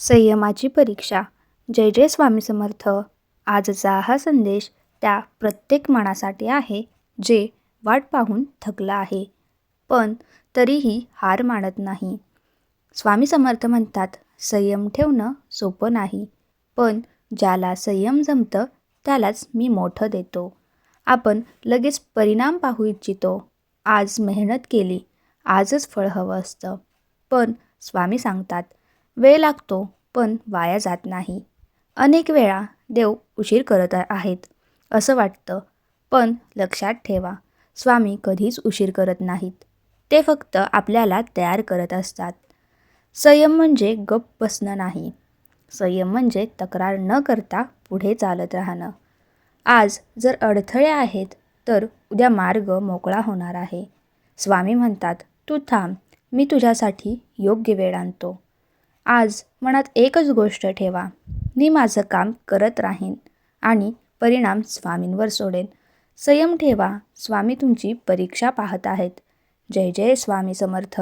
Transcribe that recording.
संयमाची परीक्षा. जय जय स्वामी समर्थ. आजचा हा संदेश त्या प्रत्येक मनासाठी आहे जे वाट पाहून थकला आहे, पण तरीही हार मानत नाही. स्वामी समर्थ म्हणतात, संयम ठेवणं सोपं नाही, पण ज्याला संयम जमतं त्यालाच मी मोठं देतो. आपण लगेच परिणाम पाहू इच्छितो. आज मेहनत केली, आजच फळ हवं असतं. पण स्वामी सांगतात, वेळ लागतो पण वाया जात नाही. अनेक वेळा देव उशीर करत आहेत असं वाटतं, पण लक्षात ठेवा, स्वामी कधीच उशीर करत नाहीत. ते फक्त आपल्याला तयार करत असतात. संयम म्हणजे गप्प बसणं नाही. संयम म्हणजे तक्रार न करता पुढे चालत राहणं. आज जर अडथळे आहेत तर उद्या मार्ग मोकळा होणार आहे. स्वामी म्हणतात, तू थांब, मी तुझ्यासाठी योग्य वेळ आणतो. आज मनात एकच गोष्ट ठेवा, मी माझं काम करत राहीन आणि परिणाम स्वामींवर सोडेन. संयम ठेवा, स्वामी तुमची परीक्षा पाहत आहेत. जय जय स्वामी समर्थ.